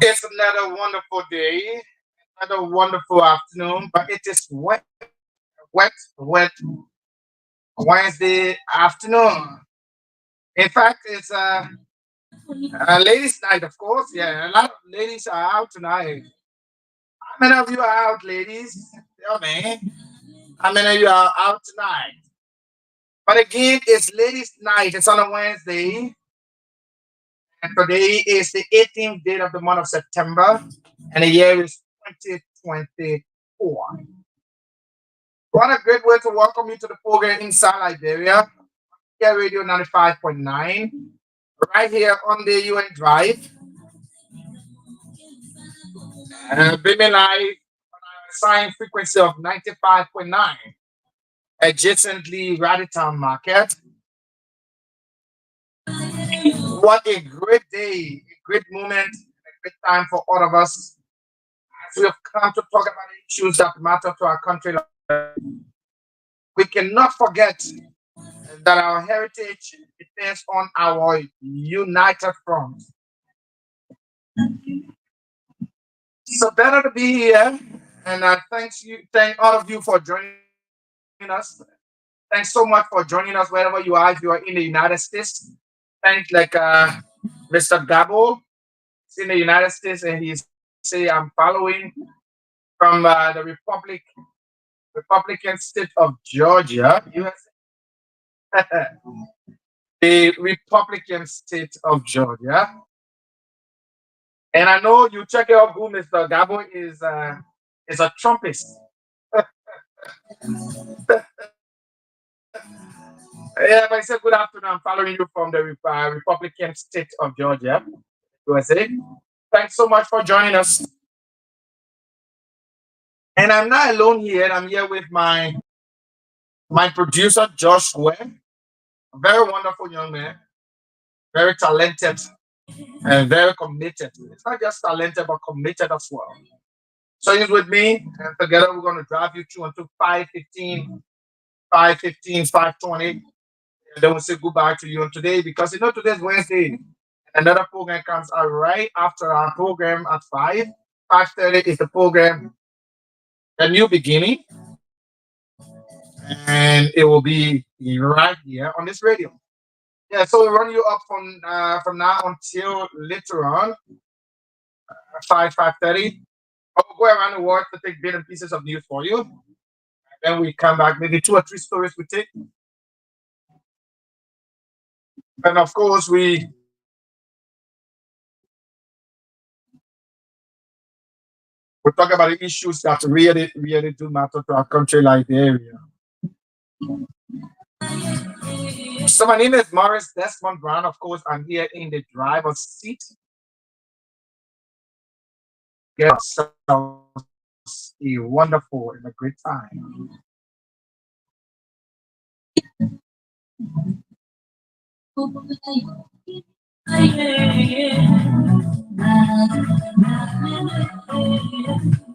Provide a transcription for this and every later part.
It's another wonderful day, another wonderful afternoon, but it is wet Wednesday afternoon. In fact, it's ladies' night, of course. Yeah, a lot of ladies are out tonight. How many of you are out, ladies? Tell me. How many of you are out tonight? But again, it's ladies' night. It's on a Wednesday, and today is the 18th day of the month of September, and the year is 2024. What a great way to welcome you to the program Inside Liberia, here Radio 95.9, right here on the UN Drive. Beaming live on our assigned frequency of 95.9, adjacently Raditown Market. What a great day, a great moment, a great time for all of us as we have come to talk about the issues that matter to our country. We cannot forget that our heritage depends on our united front. So better to be here, and thank all of you for joining us. Thanks so much for joining us wherever you are. If you are in the United States, thanks like Mr. Gabo. He's in the United States, and he say I'm following from the Republican state of Georgia, USA. The Republican state of Georgia. And I know you check it out who Mr. Gabo is a Trumpist. Yeah, but I said good afternoon. I'm following you from the Republican state of Georgia, USA. Thanks so much for joining us. And I'm not alone here. I'm here with my producer, Josh Ware, a very wonderful young man, very talented and very committed. It's not just talented, but committed as well. So he's with me, and together we're going to drive you through until 5:15, 5:15, 5:20. And then we'll say goodbye to you on today because you know today's Wednesday. Another program comes out right after our program at 5. 5:30 is the program, A New Beginning. And it will be right here on this radio. Yeah, so we'll run you up from now until later on, 5:30. I'll go around the world to take bits and pieces of news for you. Then we come back, maybe 2 or 3 stories we take. And of course, we talk about the issues that really, really do matter to our country, like the area. So my name is Morris Desmond Brown. Of course, I'm here in the driver's seat. get ourselves a wonderful and a great time.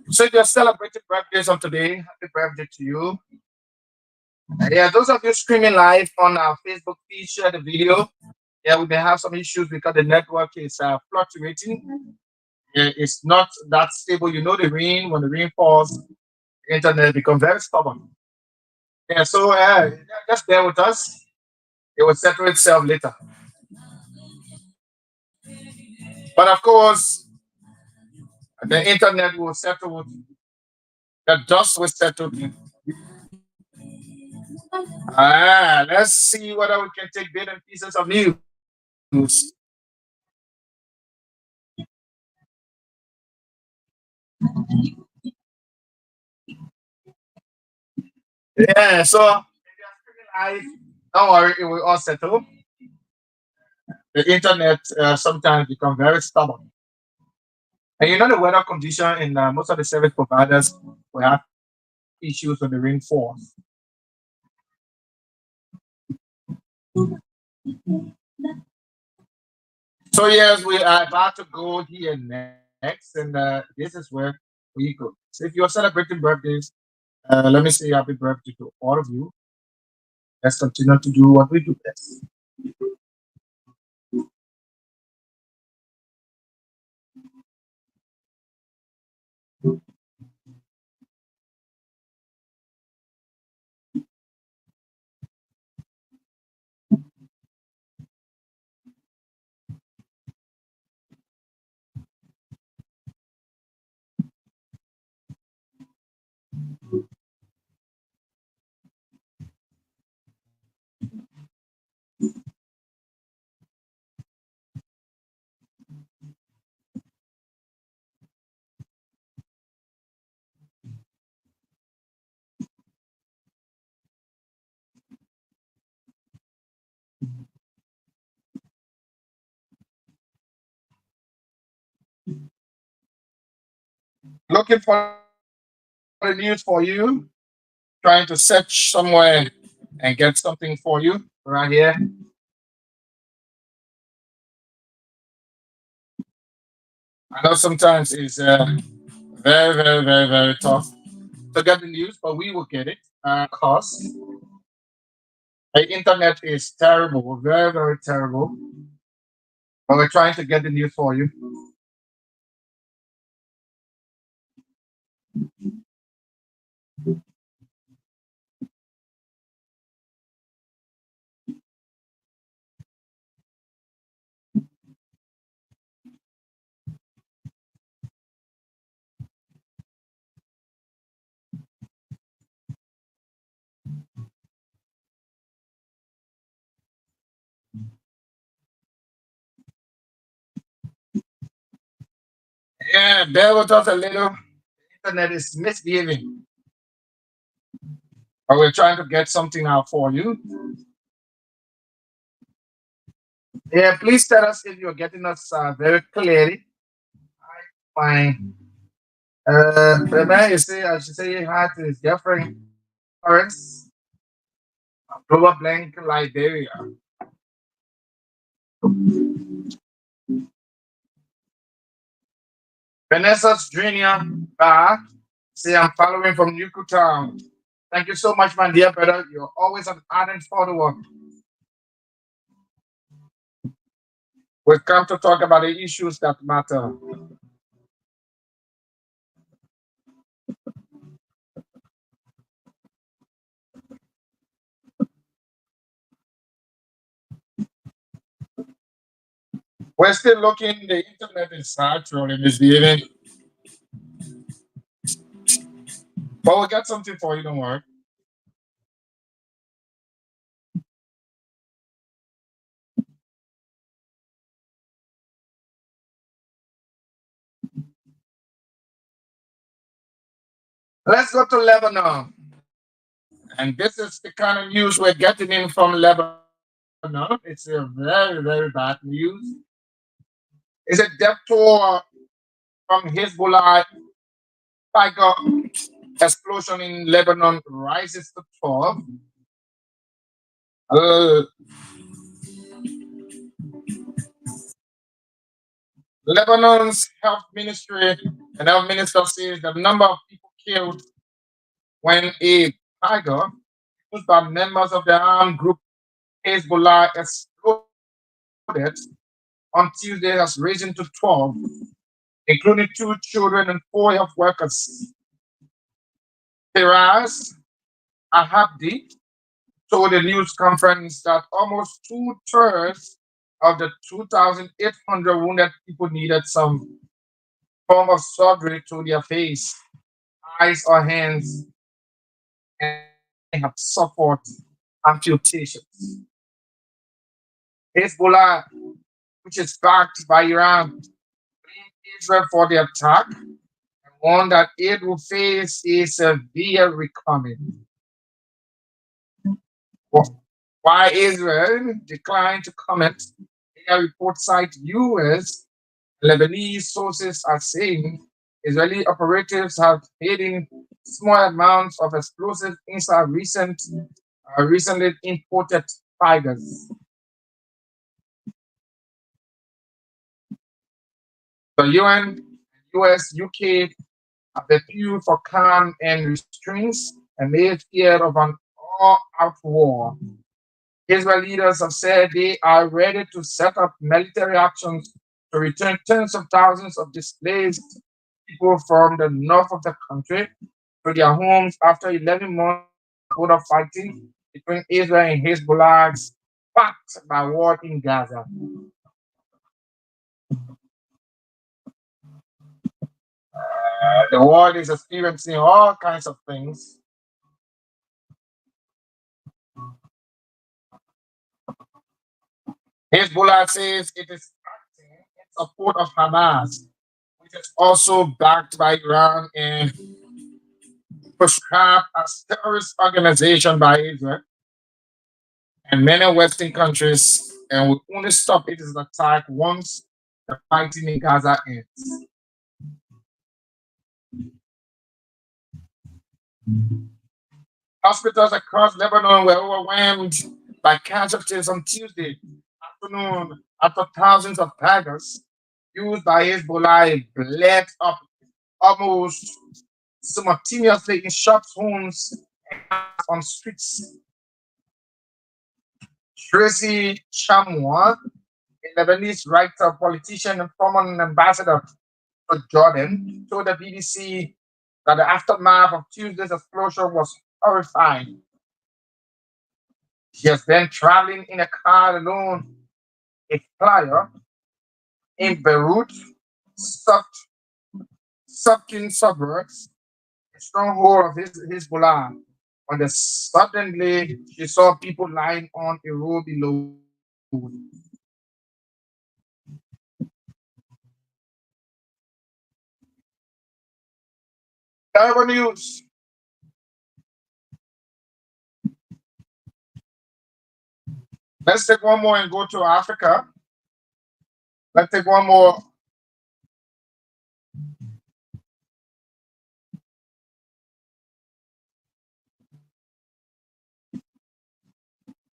So if you're celebrating birthdays on today, happy birthday to you. Yeah, those of you streaming live on our Facebook feed, share the video. Yeah, we may have some issues because the network is fluctuating. Yeah, it's not that stable. You know the rain, when the rain falls, the internet becomes very stubborn. Yeah, so just bear with us. It will settle itself later. But of course, the internet will settle, the dust will settle. Let's see whether we can take bit and pieces of news. Yeah, so if you're streaming live, don't worry, it will all settle. The internet sometimes become very stubborn. And you know the weather condition in most of the service providers will have issues when the rain falls. So yes, we are about to go here next, and this is where we go. So if you're celebrating birthdays, let me say happy birthday to all of you. Let's continue to do what we do best. Looking for the news for you, trying to search somewhere and get something for you right here. I know sometimes it's very, very, very, very tough to get the news, but we will get it. Cause the internet is terrible, very, very terrible. But we're trying to get the news for you. Yeah, bear with us a little. Internet is misbehaving, but we're trying to get something out for you. Yeah, please tell us if you're getting us very clearly. Fine. The man you say, I should say hi to his girlfriend, Florence, Global Blank, Liberia. Vanessa's Junior Bar. Say I'm following from Town. Thank you so much, my dear brother. You're always an ardent follower. We've come to talk about the issues that matter. We're still looking, the internet is actually misbehaving, but we got something for you, don't worry. Let's go to Lebanon. And this is the kind of news we're getting in from Lebanon. It's a very, very bad news. It's a death toll from Hezbollah tiger explosion in Lebanon rises to 12. Uh, Lebanon's health ministry and health minister says the number of people killed when a tiger used by members of the armed group Hezbollah exploded on Tuesday has risen to 12, including two children and four health workers. Firas Ahabdi told a news conference that almost two-thirds of the 2,800 wounded people needed some form of surgery to their face, eyes, or hands, and many have suffered amputations. Hezbollah, which is backed by Iran, blamed Israel for the attack and warned that it will face a severe reckoning. Why Israel declined to comment, a report cites U.S. Lebanese sources are saying Israeli operatives have hidden small amounts of explosives inside recently imported tigers. The UN, US, UK have appealed for calm and restraints amid fear of an all-out war. Israel leaders have said they are ready to set up military actions to return tens of thousands of displaced people from the north of the country to their homes after 11 months of border fighting between Israel and Hezbollah, sparked by war in Gaza. The world is experiencing all kinds of things. Hezbollah says it is acting in support of Hamas, which is also backed by Iran and prescribed as terrorist organization by Israel and many Western countries, and will only stop its attack once the fighting in Gaza ends. Hospitals across Lebanon were overwhelmed by casualties on Tuesday afternoon after thousands of tigers used by Hezbollah bled up almost simultaneously in shops, homes, on streets. Tracy Chamois, a Lebanese writer, politician, and former ambassador to Jordan, told the BBC that the aftermath of Tuesday's explosion was horrifying. She has been traveling in a car alone, a flyer in Beirut, sucked, sucking suburbs, a stronghold of Hezbollah. When suddenly she saw people lying on a road below. Terrible news. Let's take one more and go to Africa. Let's take one more.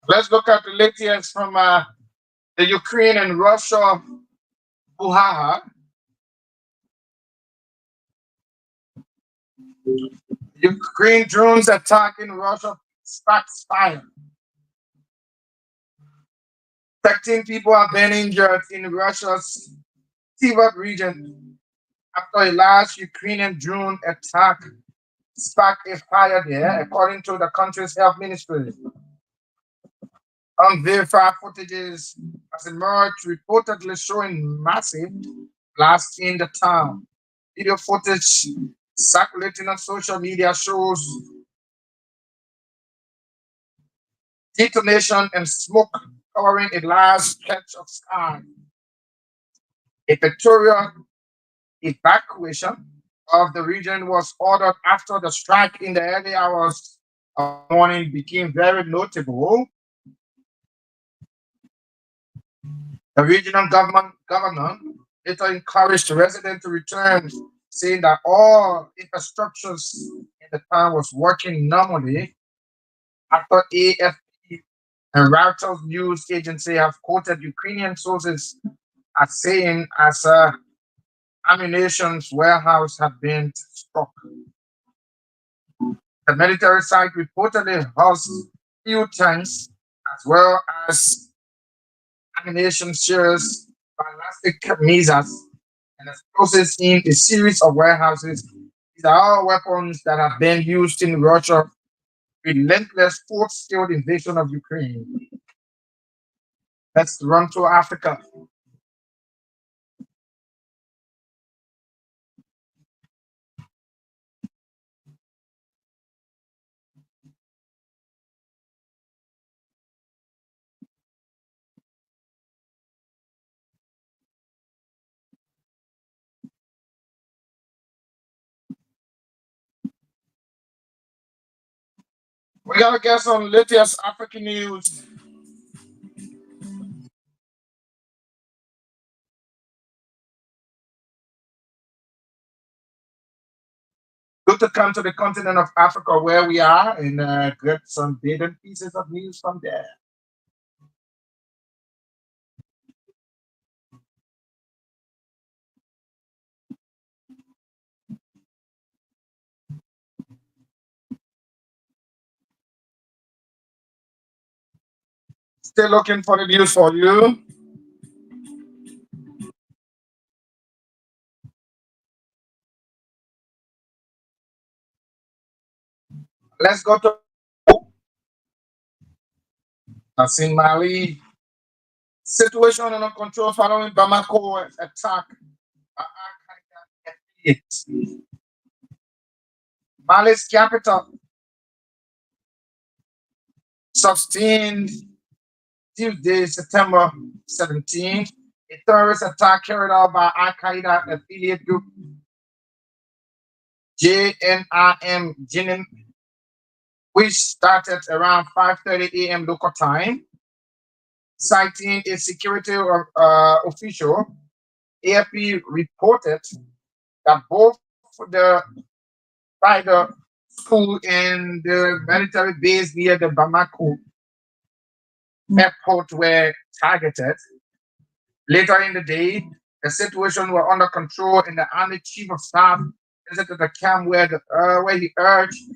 Let's look at the latest from the Ukraine and Russia Buhaha. Ukraine drones attacking Russia sparks fire. 13 people have been injured in Russia's Tver region after a large Ukrainian drone attack sparked a fire there, according to the country's health ministry. Unverified footages has emerged, reportedly showing massive blasts in the town. Video footage circulating on social media shows detonation and smoke covering a large stretch of sky. A pictorial evacuation of the region was ordered after the strike in the early hours of the morning became very notable. The regional governor later encouraged the residents to return, saying that all infrastructures in the town was working normally after AFP and Reuters news agency have quoted Ukrainian sources as saying as ammunition's warehouse had been struck. The military site reportedly housed fuel tanks as well as ammunition shares, ballistic missiles, and explosives in a series of warehouses. These are all weapons that have been used in Russia's relentless full-scale invasion of Ukraine. Let's run to Africa. We gotta get some latest African news. Good to come to the continent of Africa where we are and get some bits and pieces of news from there. Still looking for the news for you. Let's go to that's in Mali. Situation under control following Bamako attack by Al-Qaeda affiliates. Mali's capital sustained Tuesday, September 17th, a terrorist attack carried out by Al Qaeda affiliate group JNIM Jinim, which started around 5:30 a.m. local time, citing a security official. AFP reported that both the by the school and the military base near the Bamako airport were targeted. Later in the day, the situation was under control, and the army chief of staff visited the camp where he urged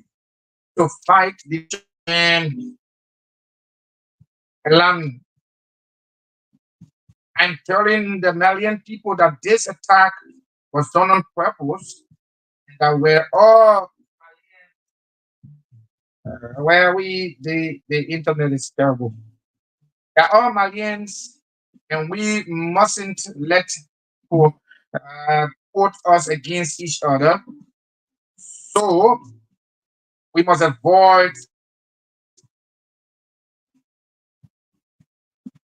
to fight the and land and telling the Malian people that this attack was done on purpose, and that we're all where the internet is terrible. They're all Malians, and we mustn't let people put us against each other. So we must avoid.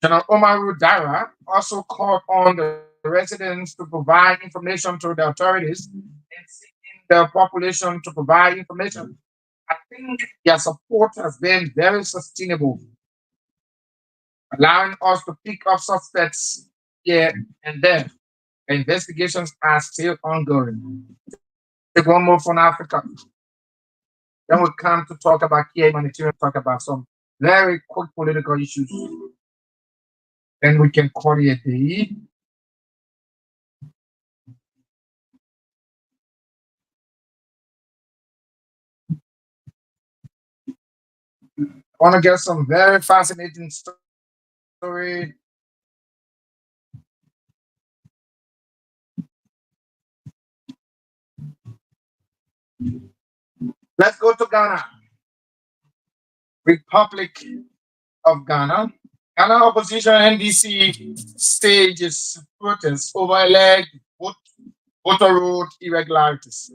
General Omaru Dara also called on the residents to provide information to the authorities and seeking the population to provide information. I think their support has been very sustainable, allowing us to pick up suspects here and there. The investigations are still ongoing. Take one more from Africa. Then we come to talk about key humanitarian, talk about some very quick political issues. Then we can call it a day. I want to get some very fascinating story. Let's go to Ghana, Republic of Ghana. Ghana opposition NDC stages protests over alleged voter road irregularities.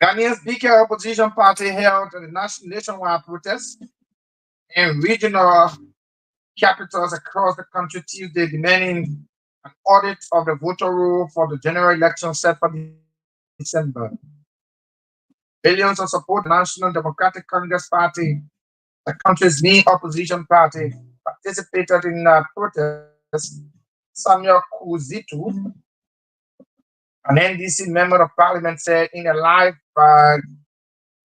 Ghanaia's bigger opposition party held a nationwide protest in regional capitals across the country Tuesday, demanding an audit of the voter roll for the general election set for December. Billions of support the National Democratic Congress Party, the country's main opposition party, participated in the protest Samuel Kuzitu, an NDC member of parliament, said in a live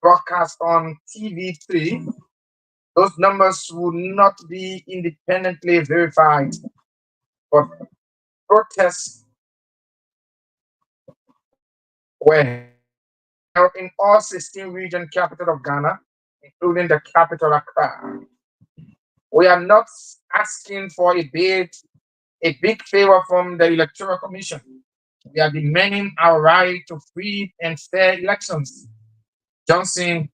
broadcast on TV3, those numbers would not be independently verified, but protests were held in all 16 region capital of Ghana, including the capital Accra. We are not asking for a big favor from the Electoral Commission. We are demanding our right to free and fair elections. Johnson,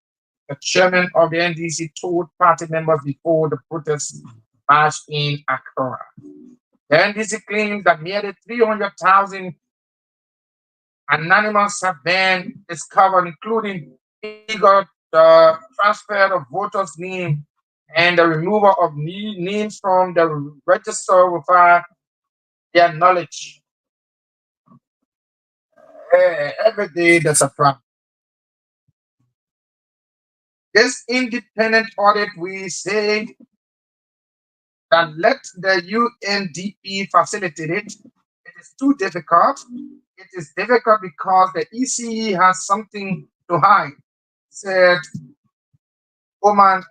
the chairman of the NDC, told party members before the protest march in Accra. The NDC claims that nearly 300,000 anonymous have been discovered, including illegal transfer of voters' names and the removal of names from the register without their knowledge. Every day there's a problem. This independent audit, we say that let the UNDP facilitate it. It is too difficult. It is difficult because the ECE has something to hide, said Oman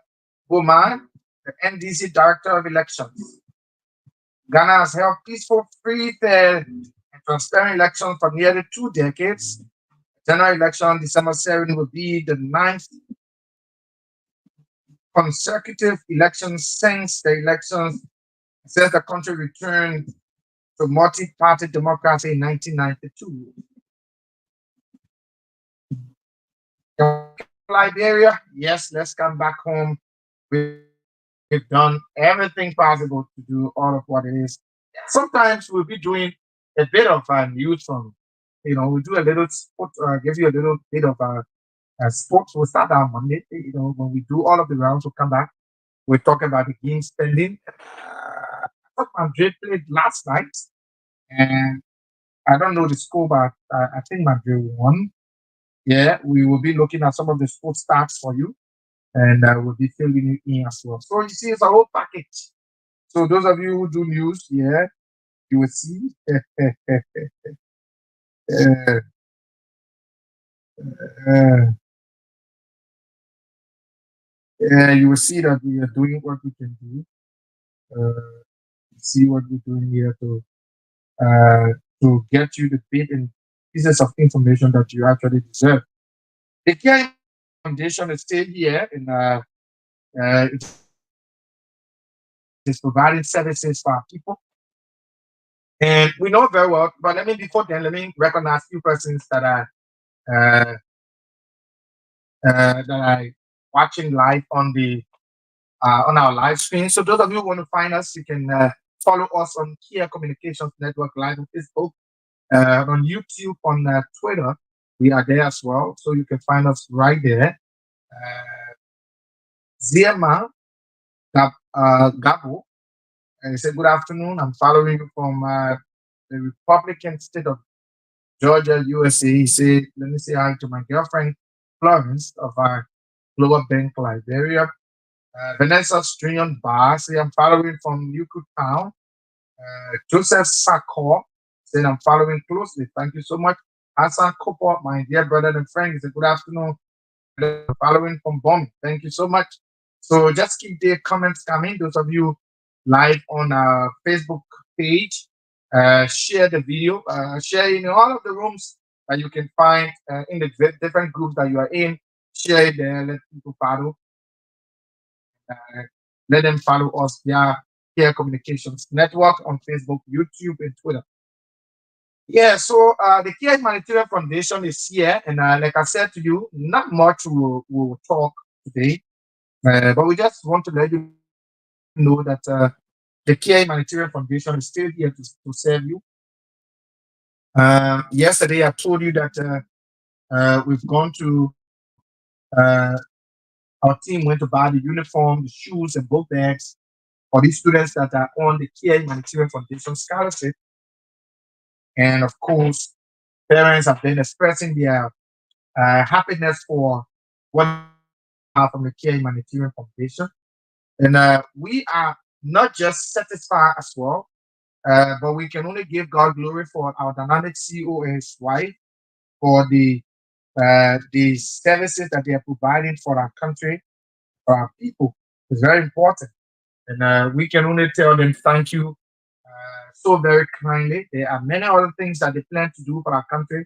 Boman, the NDC Director of Elections. Ghana has held peaceful, free, fair, and transparent elections for nearly 2 decades. The general election December 7 will be the ninth consecutive elections since the country returned to multi-party democracy in 1992. Liberia, yes, let's come back home. We've done everything possible to do all of what it is. Sometimes we'll be doing a bit of news from, we do a little sport, give you a little bit of sports. We'll start on Monday. When we do all of the rounds, we'll come back. We're talking about the game spending. I thought Madrid played last night, and I don't know the score, but I think Madrid won. Yeah, we will be looking at some of the sports stats for you, and we'll be filling it in as well. So you see, it's a whole package. So those of you who do news, yeah, you will see. uh, uh, you will see that we are doing what we can do. Uh, see what we're doing here uh, to get you the bit and pieces of information that you actually deserve. The Care Foundation is still here, and it is providing services for our people. And we know very well, but let me recognize few persons uh, that are watching live on our live stream. So those of you who want to find us, you can follow us on Kia Communications Network live on Facebook, on YouTube, on Twitter. We are there as well, so you can find us right there. Ziema Gabo, and he said, "Good afternoon. I'm following you from the Republican state of Georgia, USA." He said, "Let me say hi to my girlfriend Florence of our Lower Bank, Liberia." Vanessa Strion Bar say, "I'm following from Yuku Town." Joseph Sakor said, "I'm following closely. Thank you so much." Hassan Kopo, my dear brother and friend, he said, "Good afternoon. I'm following from Bomb. Thank you so much." So just keep the comments coming. Those of you live on our Facebook page, share the video, share in all of the rooms that you can find in the different groups that you are in. Share it there. Let people follow. Uh, Let them follow us via Care Communications Network on Facebook, YouTube, and Twitter. Yeah, so the Care Humanitarian Foundation is here, and like I said to you, not much will talk today, but we just want to let you know that the Care Humanitarian Foundation is still here to serve you. Yesterday, I told you that we've gone to our team went to buy the uniform, the shoes, and book bags for these students that are on the Care Humanitarian Foundation scholarship. And of course, parents have been expressing their happiness for what from the Care Humanitarian Foundation. And we are not just satisfied as well. But we can only give God glory for our dynamic CEO and his wife for the services that they are providing for our country, for our people. It's very important. And we can only tell them thank you so very kindly. There are many other things that they plan to do for our country.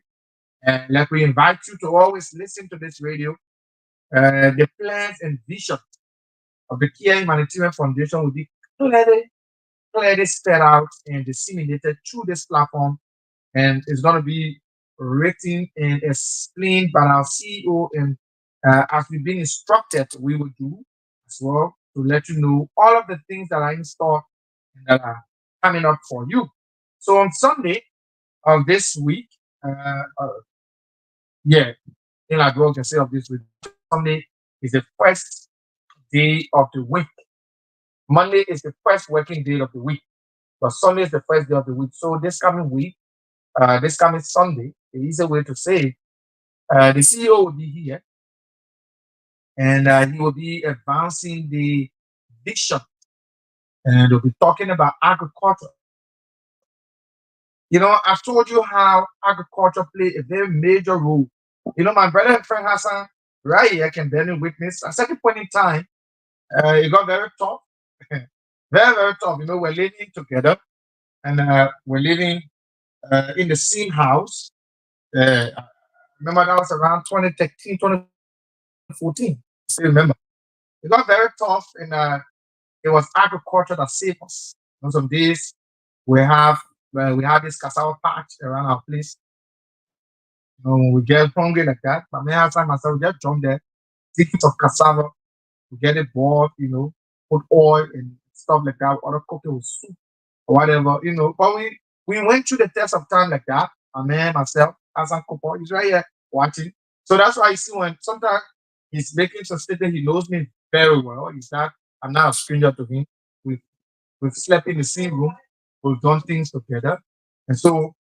And like we invite you to always listen to this radio. The plans and vision of the Kia Humanitarian Foundation will be clearly, clearly spelled out and disseminated through this platform. And it's going to be written and explained by our CEO. And as we've been instructed, we will do as well to let you know all of the things that are in store and that are coming up for you. So on Sunday of this week, yeah, in like we can say of this week, Sunday is the first day of the week. Monday is the first working day of the week, but Sunday is the first day of the week. So this coming week, this coming Sunday, the easy way to say, the CEO will be here and he will be advancing the vision and we'll be talking about agriculture. You know, I've told you how agriculture play a very major role. You know, my brother and friend Hassan, right here, can barely witness. At a certain point in time, it got very tough, very, very tough. You know, we're living together and we're living in the same house. I remember that was around 2013, 2014. Still remember. It got very tough and it was agriculture that saved us. You know, some days we have this cassava patch around our place. You know, when we get hungry like that, my man outside myself, we just jump there, take it of cassava, we get it boiled, you know, put oil and stuff like that, or cook it with soup or whatever, you know. But we went through the test of time like that. My man, myself, Hassan Cooper, he's right here watching. So that's why you see when sometimes he's making some statement, he knows me very well. He's not, I'm not a stranger to him. We've we've slept in the same room, we've done things together. And so,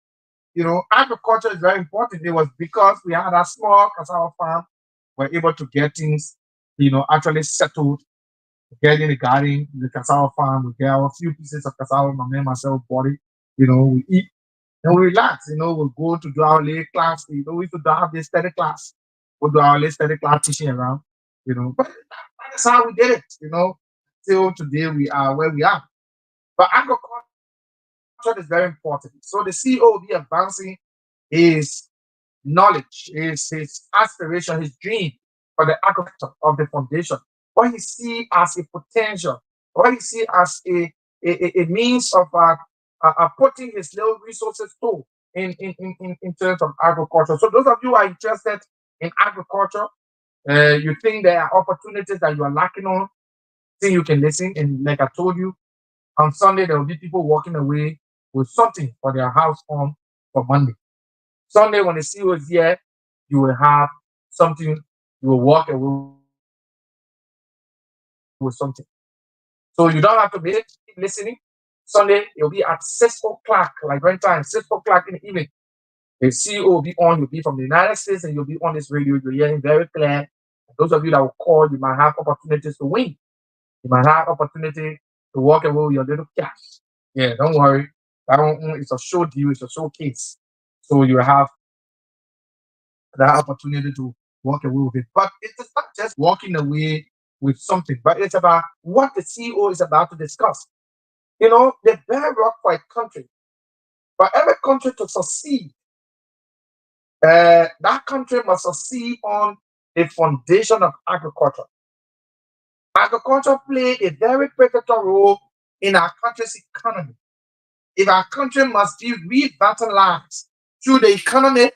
you know, agriculture is very important. It was because we had a small cassava farm, we're able to get things, you know, actually settled, get in the garden, the cassava farm, we get a few pieces of cassava, my man, myself, body, you know, we eat and we relax, you know, we'll go to do our late class, you know, we used to have this study class, we'll do our late study class teaching around, you know, but that's how we did it, you know, till today we are where we are. But agriculture is very important. So the CEO will be advancing his knowledge, his aspiration, his dream for the architecture of the foundation. What he see as a potential, what he see as a means of putting his little resources to in terms of agriculture. So those of you who are interested in agriculture, you think there are opportunities that you are lacking on, think you can listen. And like I told you, on Sunday there will be people walking away with something for their house home for Monday. Sunday, when the CEO is here, you will have something, you will walk away with something. So you don't have to wait, keep listening. Sunday, it'll be at 6 o'clock, like one time, 6 o'clock in the evening. The CEO will be on, you'll be from the United States and you'll be on this radio, you're hearing very clear. Those of you that will call, you might have opportunities to win. You might have opportunity to walk away with your little cash. Yeah, don't worry. That one, it's a show deal, it's a showcase. So you have that opportunity to walk away with it. But it is not just walking away with something, but it's about what the CEO is about to discuss. You know, the bedrock for a country, for every country to succeed, that country must succeed on the foundation of agriculture. Agriculture play a very critical role in our country's economy. If our country must be revitalized through the economy,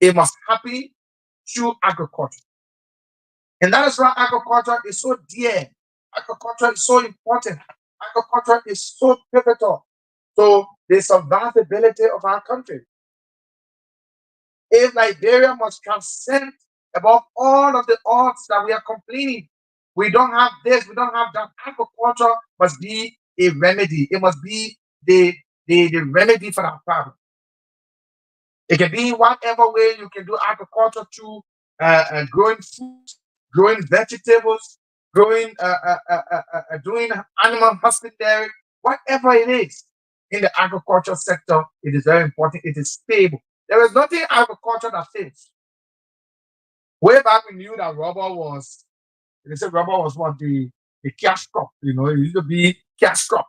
it must happen through agriculture. And that is why agriculture is so dear. Agriculture is so important. Agriculture is so pivotal to the survivability of our country. If Liberia must transcend above all of the odds that we are complaining, we don't have this, we don't have that. Agriculture must be a remedy. It must be the remedy for our problem. It can be whatever way you can do agriculture through growing food, growing vegetables, growing doing animal husbandry, whatever it is. in the agriculture sector, it is very important. It is stable. There is nothing agriculture that fails. Way back we knew that rubber was, they said rubber was what the cash crop, it used to be cash crop.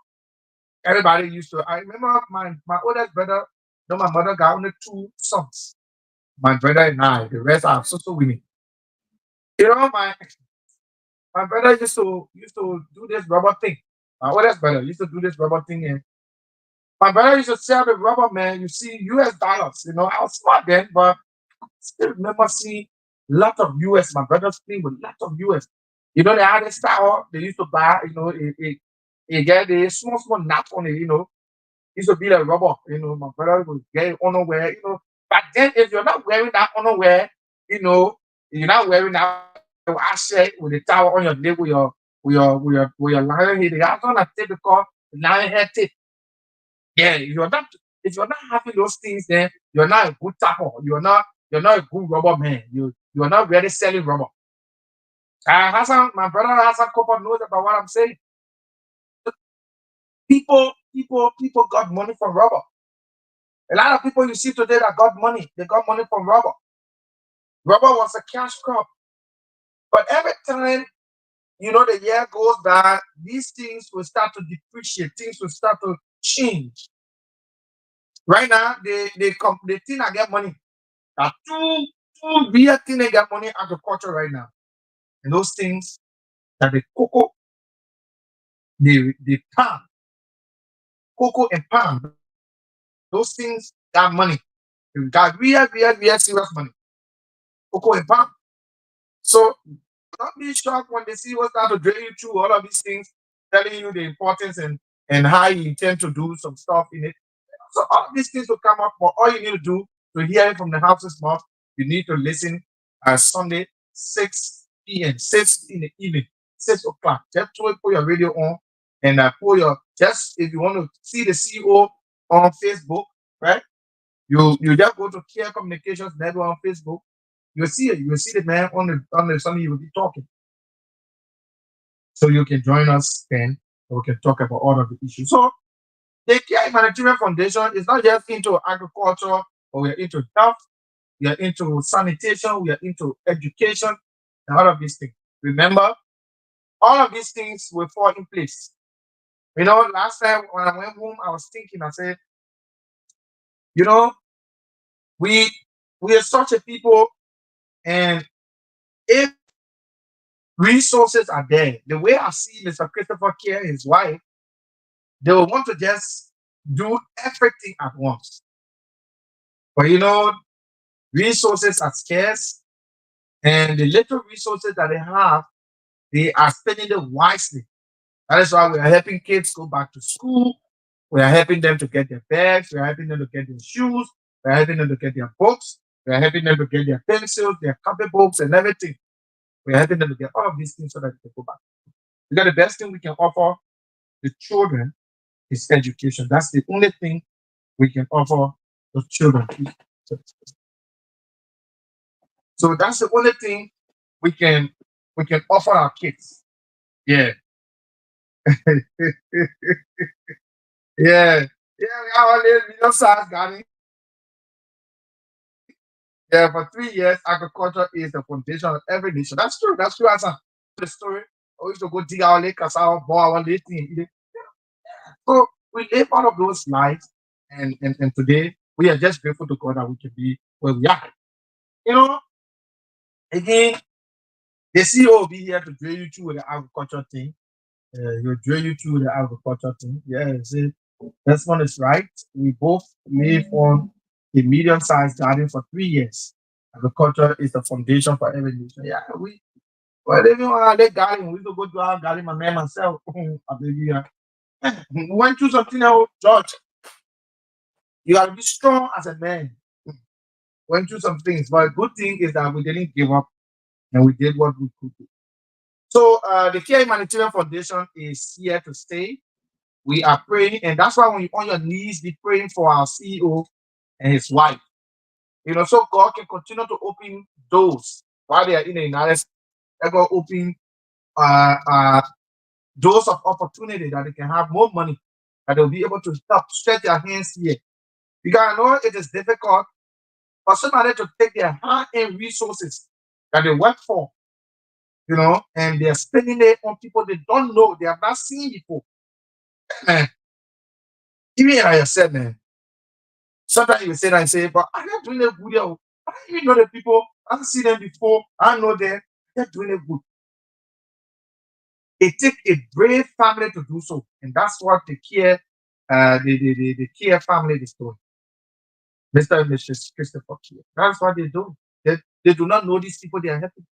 Everybody used to, I remember my oldest brother, my mother got only two sons. My brother and I, the rest are so women. My brother used to do this rubber thing. My oldest brother used to do this rubber thing, and my brother used to sell the rubber, man. You see US dollars. I was smart then, but still remember seeing lot of US. My brother's playing with lots of US. They had a style they used to buy, it get a small nap on it, used to be like rubber, my brother would get it underwear, But then if you're not wearing that underwear, you're not wearing that shirt with the towel on your leg with your lion head. That's not a typical lion head tip. Yeah, if you're not having those things, then you're not a good tapper. You're not a good rubber man. You're not really selling rubber. Hassan, my brother Hassan Cooper knows about what I'm saying. People got money from rubber. A lot of people you see today that got money, they got money from rubber. Rubber was a cash crop. But every time, the year goes by, these things will start to depreciate, things will start to change. Right now, they think I get money. Now, two big thing they get money agriculture right now. And those things that the cocoa, the palm, cocoa and palm, those things got money. They got real serious money. Cocoa and palm. So don't be shocked when they see what's start to drain you through all of these things, telling you the importance and how you intend to do some stuff in it. So all these things will come up, but all you need to do to hear it from the house's mouth, you need to listen Sunday, 6 p.m., 6 in the evening, 6 o'clock. Just put your radio on and just if you want to see the CEO on Facebook, right? You just go to Care Communications Network on Facebook. You'll see it. You'll see the man on the Sunday you will be talking. So you can join us then. We can talk about all of the issues. So the Care Humanitarian Foundation is not just into agriculture, but we're into health, we are into sanitation, we are into education, and all of these things. Remember, all of these things will fall in place. Last time when I went home, I was thinking, I said, you know, we we are such a people, and if resources are there, the way I see Mr. Christopher Care and his wife, they will want to just do everything at once. But resources are scarce, and the little resources that they are spending them wisely. That is why we are helping kids go back to school. We are helping them to get their bags. We are helping them to get their shoes. We are helping them to get their books. We are helping them to get their pencils, their copybooks, and everything. We are helping them to get all of these things so that they can go back. Because the best thing we can offer the children is education. That's the only thing we can offer the children. So that's the only thing we can offer our kids. Yeah. Yeah. Yeah, we are only medium size garden. Yeah, for 3 years, agriculture is the foundation of every nation. That's true. That's true. As the story, we used to go dig our lake, our boy, our lake thing. So we live all of those lives, and today we are just grateful to God that we can be where we are. You know, again, the CEO will be here to drill you through the agriculture thing. He'll drill you through the agriculture thing. Yeah, see, this one is right. We both live on a medium-sized garden for 3 years. Agriculture is the foundation for every nation. Yeah, we're living on our garden. We used to go to our garden, my man, myself. I believe, yeah. We went through something else, George. You gotta be strong as a man. Went through some things, but a good thing is that we didn't give up and we did what we could do. So the Care Humanitarian Foundation is here to stay. We are praying, and that's why when you're on your knees, be praying for our CEO and his wife. So God can continue to open doors while they are in the United States. God open uh, uh, doors of opportunity that they can have more money that they'll be able to help stretch their hands here. Because I know it is difficult for somebody to take their hard-earned resources that they work for, and they're spending it on people they don't know, they have not seen before. Man, even I said, man, sometimes you say that and say, but I'm not doing it good. I don't even know the people. I haven't seen them before. I know them. They're doing it good. It takes a brave family to do so. And that's what the the care family is doing. Mr. and Mrs. Christopher Kia. That's what they do. They do not know these people they are helping.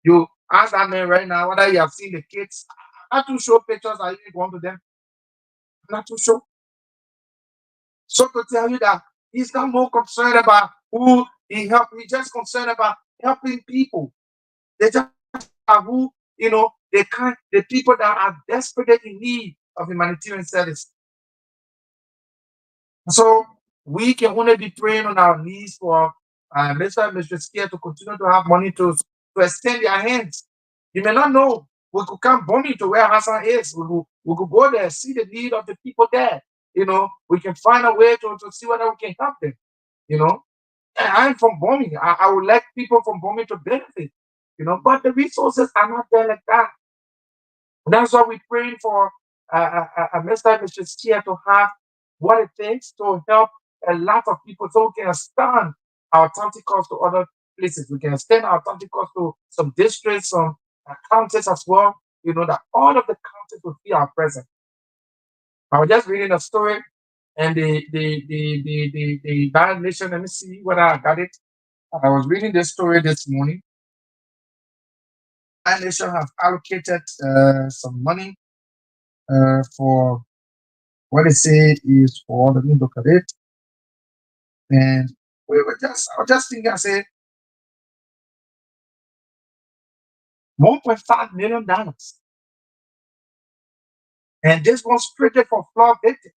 You ask that man right now whether you have seen the kids. I'm not too sure pictures are even going to them. I'm not too sure. So to tell you that he's not more concerned about who he helped, he's just concerned about helping people. They just are who, the people that are desperately in need of humanitarian service. So we can only be praying on our knees for Mr. and Mrs. Kia to continue to have money to extend their hands. You may not know. We could come bombing to where Hassan is. We could go there, see the need of the people there. We can find a way to see whether we can help them. You know, I'm from bombing. I would like people from bombing to benefit. But the resources are not there like that. That's why we're praying for Mr. and Mrs. Kia to have what it takes to help a lot of people so we can expand our tentacles to other places. We can extend our tentacles to some districts, some counties as well. That all of the counties will feel our presence. I was just reading a story and the United Nations, let me see whether I got it. I was reading this story this morning. United Nations have allocated some money for what they say is for, let me look at it. And I was just thinking, I said, $1.5 million. And this was straight for flood victims.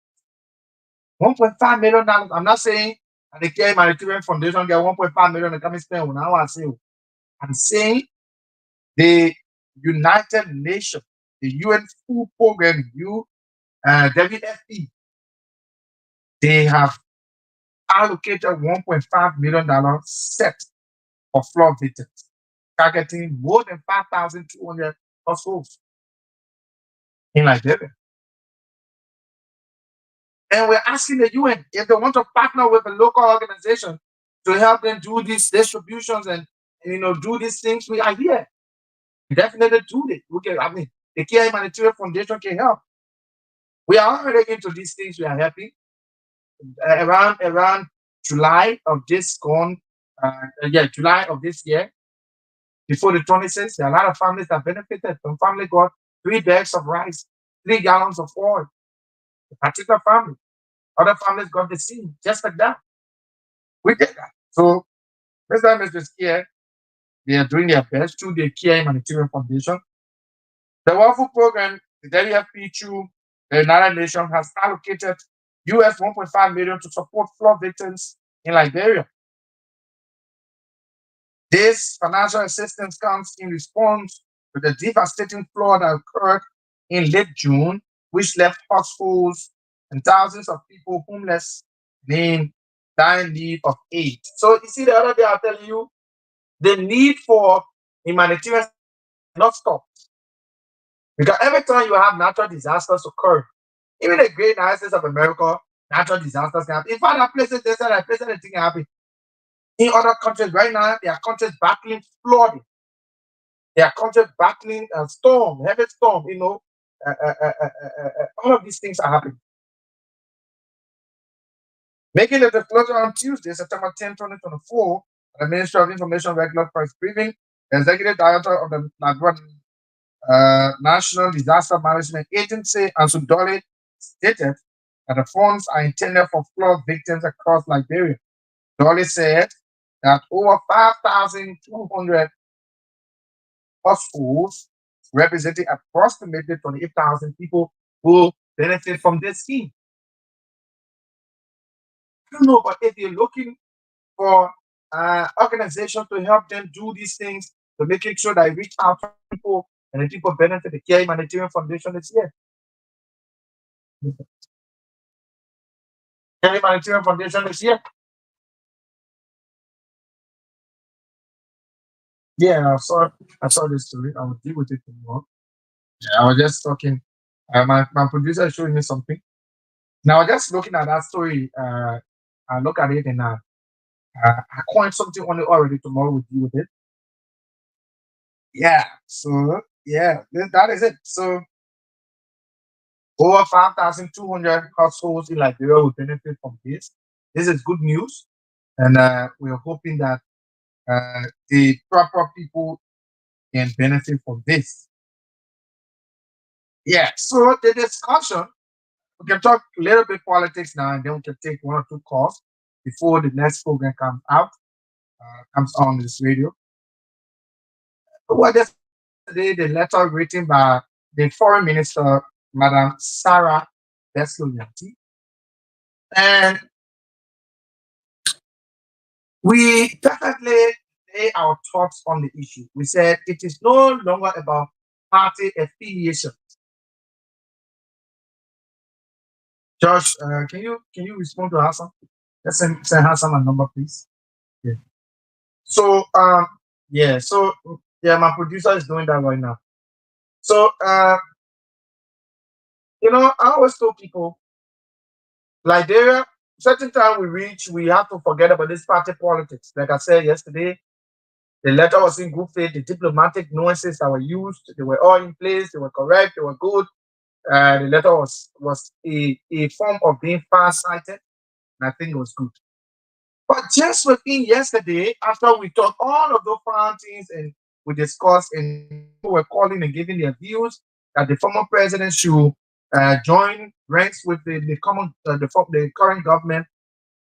$1.5 million. I'm not saying the Care Humanitarian Foundation get $1.5 million to come and spend now. I'm saying the United Nations, the UN Food Program, WFP, they have allocated $1.5 million set for flood victims, targeting more than 5,200 households in Liberia. And we're asking the UN if they want to partner with a local organization to help them do these distributions and do these things. We are here. We definitely do it. The Care Humanitarian Foundation can help. We are already into these things. We are happy. Around July of July of this year, before the 26th, there are a lot of families that benefited. Some family got 3 bags of rice, 3 gallons of oil. A particular family. Other families got the same, just like that. We did that. So, Mr. and Mrs. Kia, they are doing their best through the Care Humanitarian Foundation. The World Food Program, the WFP through the United Nations, has allocated US 1.5 million to support flood victims in Liberia. This financial assistance comes in response to the devastating flood that occurred in late June, which left hospitals and thousands of people homeless and dying need of aid. So you see, the other day I'll tell you, the need for humanitarian not stop. Because every time you have natural disasters occur, even the great United States of America, natural disasters can happen. In fact, there are places they said that places that thing happen. In other countries right now, there are countries battling flooding. There are countries battling a storm, heavy storm. All of these things are happening. Making the disclosure on Tuesday, September 10, 2024, the Ministry of Information Regular Press Briefing, the Executive Director of the National Disaster Management Agency, Ansu Dolly, stated that the funds are intended for flood victims across Liberia. Dolly said that over 5,200 households, representing approximately 28,000 people, will benefit from this scheme. I don't know, but if you're looking for organizations to help them do these things, to making sure that I reach out to people and the people benefit, the Care Humanitarian Foundation is here. Any humanitarian foundation is here. Yeah, I saw this story. I will deal with it tomorrow. Yeah, I was just talking. My producer is showing me something. Now, just looking at that story, I look at it and I coined something on it already. Tomorrow we'll deal with it. Yeah. So yeah, that is it. So over 5,200 households in Liberia will benefit from this. This is good news, and we're hoping that the proper people can benefit from this. Yeah. So the discussion, we can talk a little bit politics now, and then we can take one or two calls before the next program comes out, comes on this radio. Well, yesterday, the letter written by the foreign minister, Madam Sarah Desmond, and we definitely lay our thoughts on the issue. We said it is no longer about party affiliation. Josh, can you respond to Hassan? Let's send Hassan a number, please. Yeah. So yeah, so yeah, my producer is doing that right now. So I always tell people Liberia, certain time we reach, we have to forget about this party politics. Like I said yesterday, the letter was in good faith, the diplomatic nuances that were used, they were all in place, they were correct, they were good. The letter was a form of being far-sighted, and I think it was good. But just within yesterday, after we talked all of those fine things and we discussed and people were calling and giving their views that the former president should join ranks with the current government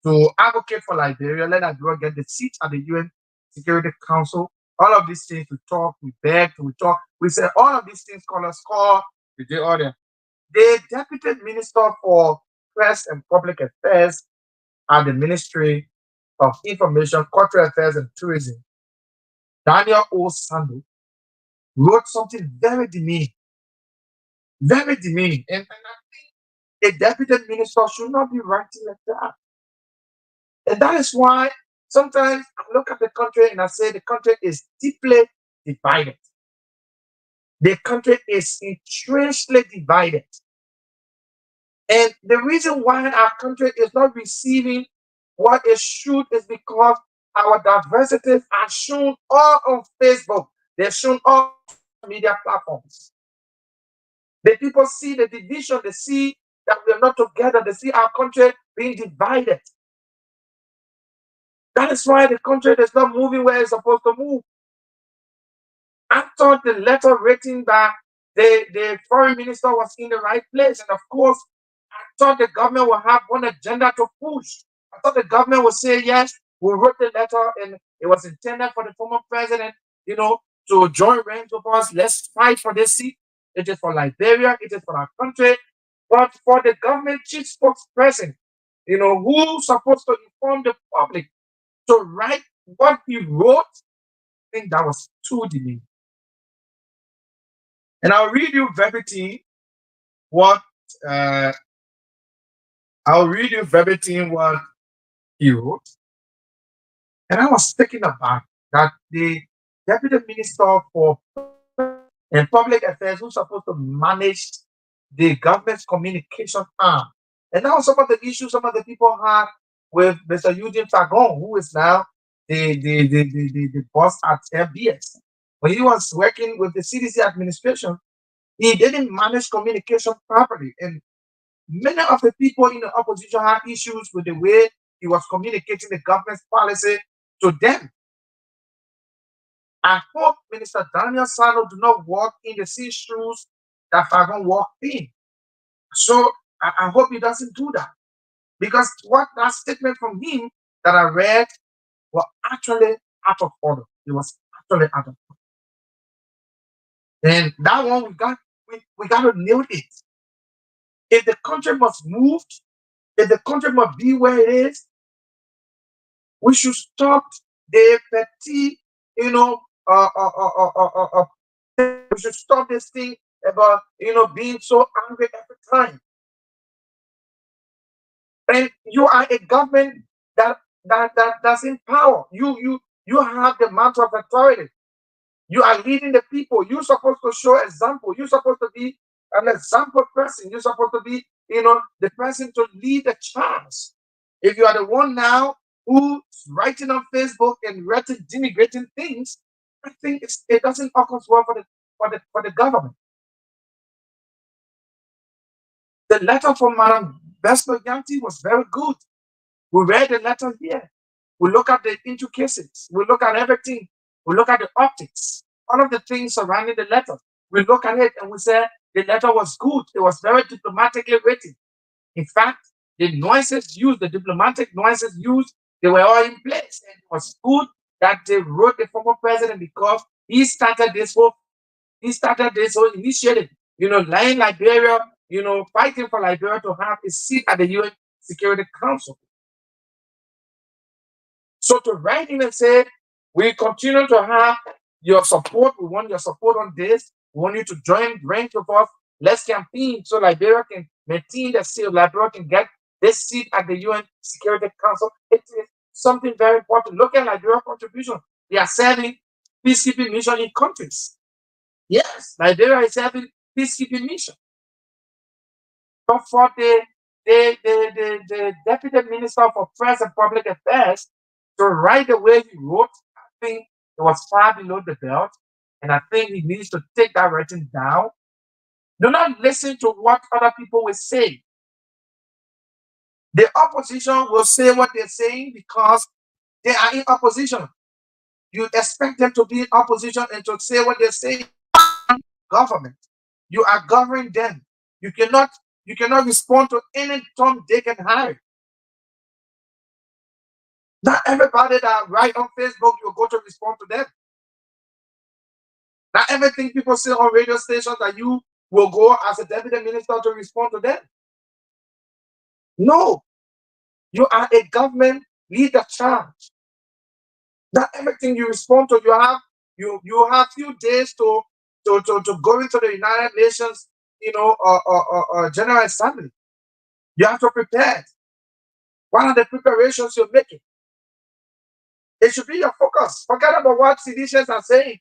to advocate for Liberia, let Liberia get the seat at the UN Security Council. All of these things we talk, we beg, we talk, we say all of these things call the day order. The Deputy Minister for Press and Public Affairs at the Ministry of Information, Cultural Affairs and Tourism, Daniel O. Sando, wrote something very demeaning. And I think a deputy minister should not be writing like that. And that is why sometimes I look at the country and I say the country is deeply divided. The country is intensely divided. And the reason why our country is not receiving what it should is because our diversities are shown all on Facebook. They're shown all on media platforms. The people see the division, they see that we are not together, they see our country being divided. That is why the country is not moving where it's supposed to move. I thought the letter written by the foreign minister was in the right place. And of course, I thought the government will have one agenda to push. I thought the government would say, yes, we wrote the letter and it was intended for the former president, to join ranks with us. Let's fight for this seat. It is for Liberia, it is for our country. But for the government chief spokesperson, who's supposed to inform the public to write what he wrote, I think that was too demeaning. And I'll read you verbatim what uh, I'll read you verbatim what he wrote. And I was taken aback that the deputy minister for and public affairs who's supposed to manage the government's communication arm. And now some of the issues some of the people had with Mr. Eugene Fagon, who is now the boss at FBS. When he was working with the CDC administration, he didn't manage communication properly. And many of the people in the opposition had issues with the way he was communicating the government's policy to them. I hope Minister Daniel Sano do not walk in the same shoes that Fagon walked in. So I hope he doesn't do that. Because what that statement from him that I read was actually out of order. It was actually out of order. And that one we got to nail it. If the country must move, if the country must be where it is, we should stop the petty, you know, we should stop this thing about being so angry every time. And you are a government that's in power. You have the mantle of authority. You are leading the people. You're supposed to show example. You're supposed to be an example person. You're supposed to be, the person to lead the charge. If you are the one now who's writing on Facebook and writing denigrating things, I think it doesn't occur well for the government. The letter from Madam Vesper Yanti was very good. We read the letter here. We look at the intricacies. We look at everything. We look at the optics. All of the things surrounding the letter. We look at it and we say the letter was good. It was very diplomatically written. In fact, the nuances used, the diplomatic nuances used, they were all in place. And it was good that they wrote the former president because he started this whole initiative, lying Liberia, fighting for Liberia to have a seat at the UN Security Council. So to write in and say, we continue to have your support, we want your support on this, we want you to join rank with us, let's campaign so Liberia can maintain the seat, Liberia can get this seat at the UN Security Council. It is something very important. Look at Liberia's contribution. They are serving peacekeeping mission in countries. Yes, Liberia is having peacekeeping mission. But for the deputy minister for press and public affairs to write the way he wrote, I think it was far below the belt. And I think he needs to take that writing down. Do not listen to what other people will say. The opposition will say what they're saying because they are in opposition. You expect them to be in opposition and to say what they're saying. Government. You are governing them. You cannot respond to any Tom, Dick, and Harry. Not everybody that write on Facebook, you go to respond to them. Not everything people say on radio stations that you will go as a deputy minister to respond to them. No, you are a government, lead the charge. Not everything you respond to, you have few days to go into the United Nations, General Assembly. You have to prepare. What are the preparations you're making? It should be your focus. Forget about what citizens are saying.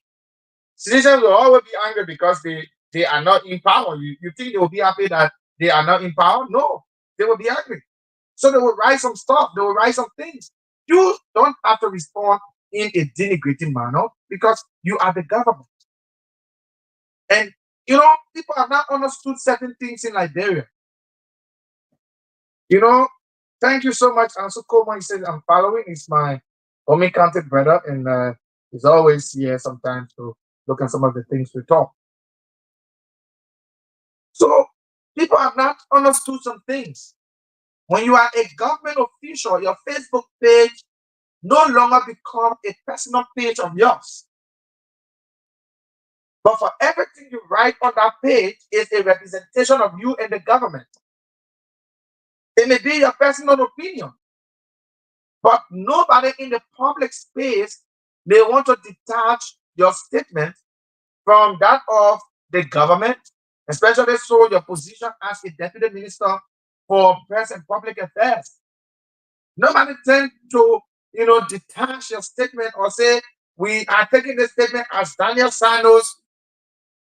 Citizens will always be angry because they are not in power. You think they will be happy that they are not in power? No, they will be angry. So they will write some stuff. They will write some things. You don't have to respond in a denigrating manner because you are the government. And people have not understood certain things in Liberia. Thank you so much. Ansu Koma, he says, I'm following. He's my homie counted brother, and he's always here sometimes to look at some of the things we talk. So people have not understood some things. When you are a government official, your Facebook page no longer become a personal page of yours. But for everything you write on that page is a representation of you and the government. It may be your personal opinion, but nobody in the public space may want to detach your statement from that of the government, especially so your position as a deputy minister for press and public affairs. Nobody tends to, detach your statement or say, we are taking this statement as Daniel Sanos,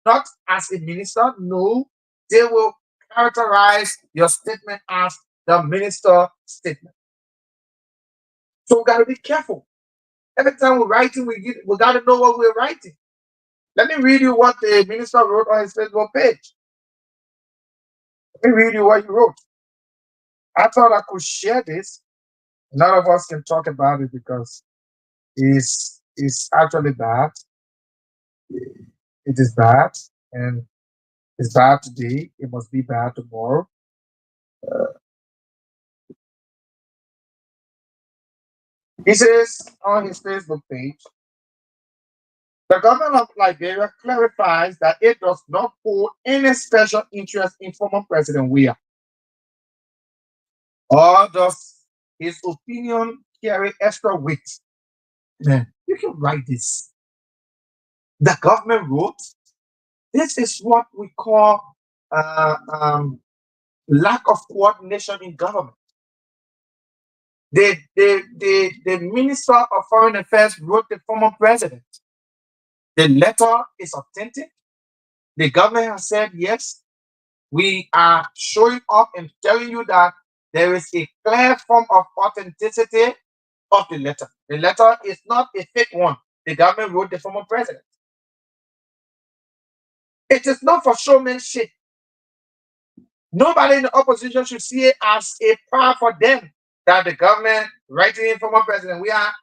not as a minister. No, they will characterize your statement as the minister statement. So we got to be careful. Every time we're writing, we got to know what we're writing. Let me read you what the minister wrote on his Facebook page. Let me read you what he wrote. I thought I could share this. None of us can talk about it because it's actually bad. It is bad, and it's bad today. It must be bad tomorrow. He says on his Facebook page, the government of Liberia clarifies that it does not hold any special interest in former President Weah, or does his opinion carry extra weight. Man, you can write this. The government wrote, this is what we call lack of coordination in government. The Minister of Foreign Affairs wrote the former president. The letter is authentic. The government has said, yes, we are showing up and telling you that there is a clear form of authenticity of the letter. The letter is not a fake one. The government wrote the former president. It is not for showmanship. Nobody in the opposition should see it as a power for them that the government writing in former president. We are,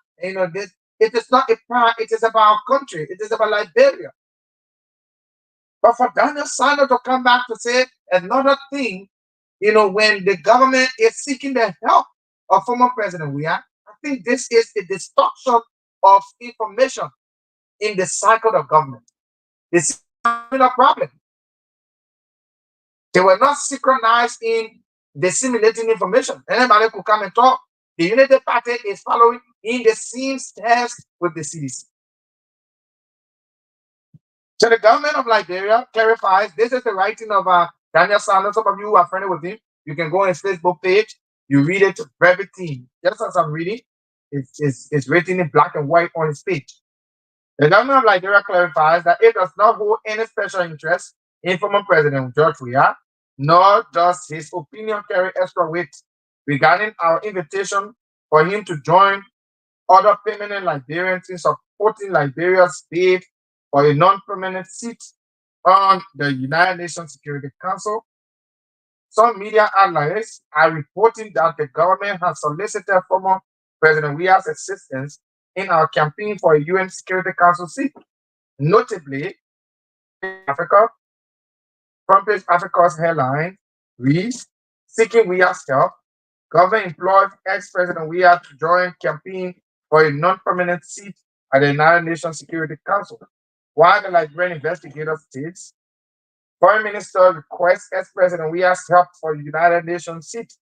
this. It is not a power. It is about our country. It is about Liberia. But for Daniel Sanders to come back to say another thing, when the government is seeking the help of former president, I think this is a distortion of information in the cycle of government. This is a problem. They were not synchronized in disseminating information. Anybody could come and talk. The United Party is following in the same steps with the CDC. So the government of Liberia clarifies this is the writing of Daniel Sanders. Some of you are friendly with him. You can go on his Facebook page. You read it verbatim. Just as I'm reading, it's written in black and white on his page. The government of Liberia clarifies that it does not hold any special interest in former President George Weah, nor does his opinion carry extra weight regarding our invitation for him to join other permanent Liberians in supporting Liberia's bid for a non-permanent seat on the United Nations Security Council. Some media outlets are reporting that the government has solicited former President Weah's assistance in our campaign for a UN Security Council seat. Notably, Africa, front page Africa's headline reads, "Seeking Weah's help, government employs ex-President Weah to join campaign for a non-permanent seat at the United Nations Security Council." While the Liberian investigator states, Foreign Minister requests ex-President Weah's help for the United Nations seat.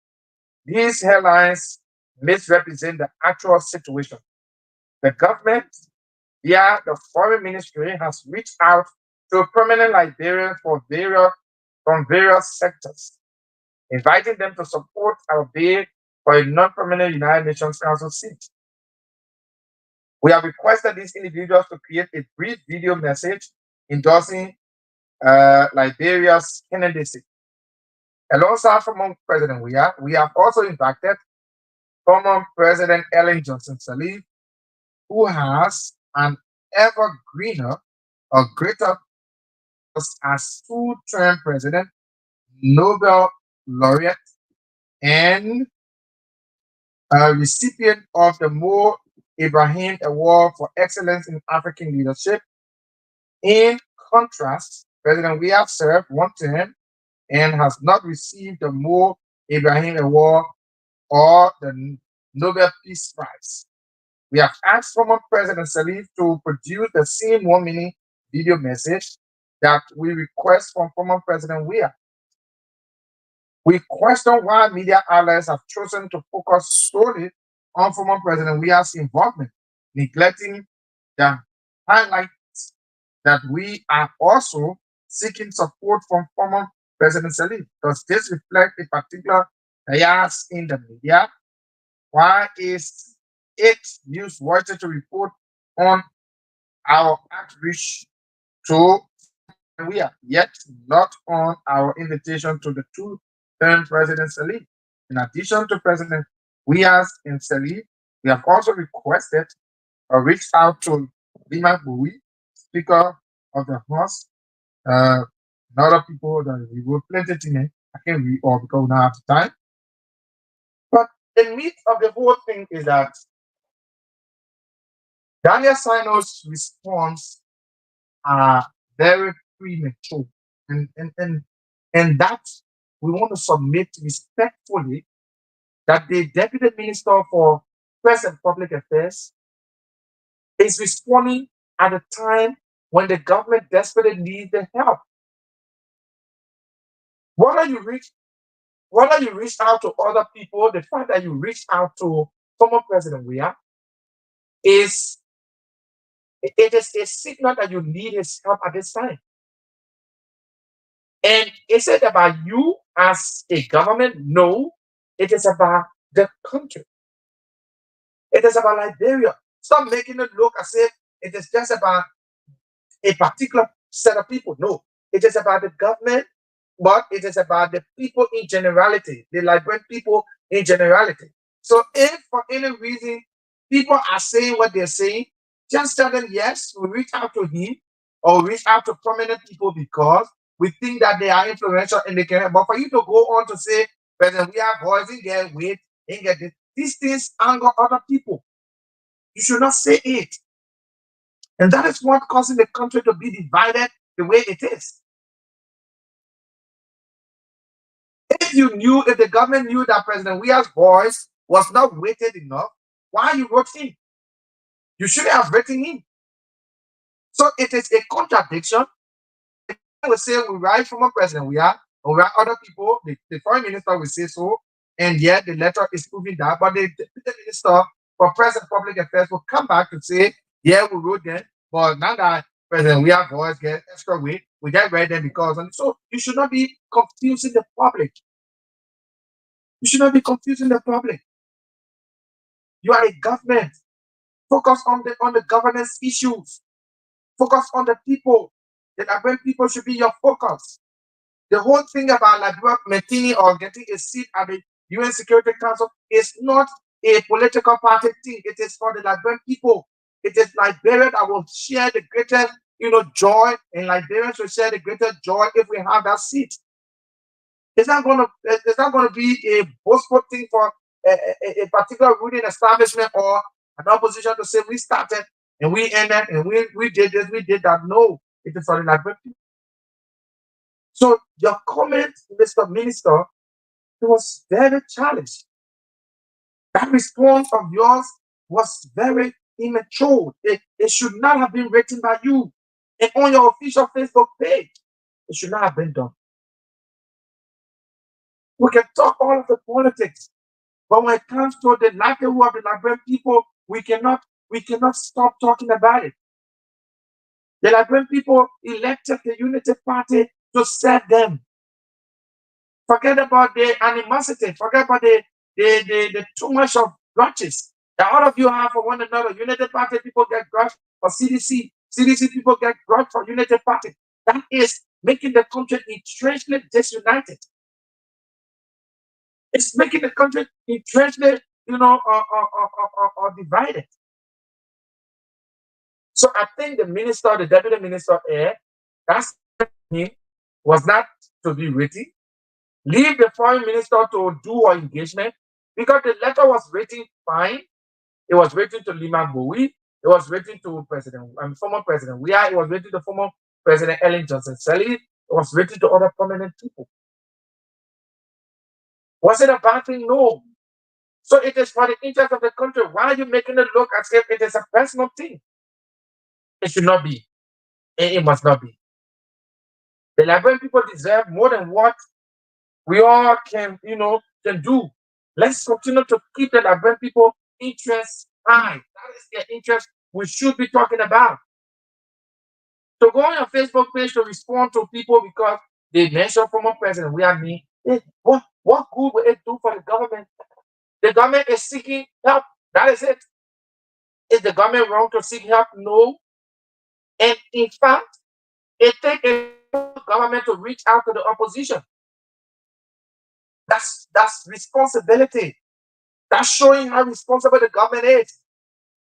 These headlines misrepresent the actual situation. The government, via the Foreign Ministry, has reached out to permanent Liberians from various sectors, inviting them to support our bid for a non-permanent United Nations Council seat. We have requested these individuals to create a brief video message endorsing Liberia's candidacy. Alongside former President Weah, we have also invited former President Ellen Johnson Sirleaf, who has an ever greener or greater as two-term president, Nobel laureate, and a recipient of the Mo Ibrahim Award for Excellence in African Leadership. In contrast, President Weah served one term and has not received the Mo Ibrahim Award or the Nobel Peace Prize. We have asked former President Sirleaf to produce the same 1-minute video message that we request from former President Weah. We question why media outlets have chosen to focus solely on former President Weah's involvement, neglecting the highlights that we are also seeking support from former President Sirleaf. Does this reflect a particular bias in the media? Why is it newsworthy to report on our outreach to Weah, yet not on our invitation to the two-term President Sirleaf? In addition to President Weah's and Sirleaf, we have also requested or reached out to Lima Bowie, Speaker of the House, and other people that we will plenty to name. I can't read all because we don't have the time. But the meat of the whole thing is that Daniel Sino's response are very premature. And that we want to submit respectfully that the Deputy Minister for Press and Public Affairs is responding at a time when the government desperately needs the help. Whether you reach out to other people, the fact that you reach out to former President Weah is it is a signal that you need his help at this time. And is it about you as a government? No, it is about the country. It is about Liberia. Stop making it look as if it is just about a particular set of people. No, it is about the government, but it is about the people in generality, the Liberian people in generality. So if for any reason people are saying what they're saying, just tell them yes, we reach out to him or reach out to prominent people because we think that they are influential and they can help. But for you to go on to say, President, we have voice and get weight and get this, these things anger other people. You should not say it. And that is what causing the country to be divided the way it is. If the government knew that President Weah's voice was not weighted enough, why you wrote him? You shouldn't have written him. So it is a contradiction. We say we write from a President Weah, or write other people, the foreign minister will say so, and yet the letter is proving that. But the deputy minister for press and public affairs will come back to say, yeah, we wrote them, but now that President Weah's voice get extra weight, we get read them because, and so you should not be confusing the public. You should not be confusing the public. You are a government. Focus on the governance issues. Focus on the people. The Liberian people should be your focus. The whole thing about Liberia maintaining or getting a seat at the UN Security Council is not a political party thing. It is for the Liberian people. It is Liberia that will share the greatest, joy, and Liberians will share the greatest joy if we have that seat. It's not gonna be a boastful thing for a particular ruling establishment or an opposition to say we started and we ended and we did this, we did that. No, it is for the Liberian people. So your comment, Mr. Minister, it was very challenged. That response of yours was very immature. It should not have been written by you. And on your official Facebook page, it should not have been done. We can talk all of the politics, but when it comes to the livelihood of the Liberian people, we cannot stop talking about it. The Liberian people elected the Unity Party to serve them. Forget about the animosity. Forget about the too much of grudges that all of you have for one another. Unity Party people get grudge for CDC. CDC people get grudge for Unity Party. That is making the country strangely disunited. It's making the country strangely, or divided. So I think the deputy minister, that's him, was not to be written. Leave the foreign minister to do our engagement because the letter was written fine. It was written to Lima Bowie. It was written to former President Weah. It was written to former President Ellen Johnson Sirleaf. It was written to other prominent people. Was it a bad thing? No. So it is for the interest of the country. Why are you making it look as if it is a personal thing? It should not be. And it must not be. The Liberian people deserve more than what we all can do. Let's continue to keep the Liberian people interest high. That is their interest we should be talking about. To go on your Facebook page to respond to people because they mention former president, we are me. What good will it do for the government? The government is seeking help. That is it. Is the government wrong to seek help? No. And in fact, it takes a government to reach out to the opposition. That's responsibility. That's showing how responsible the government is.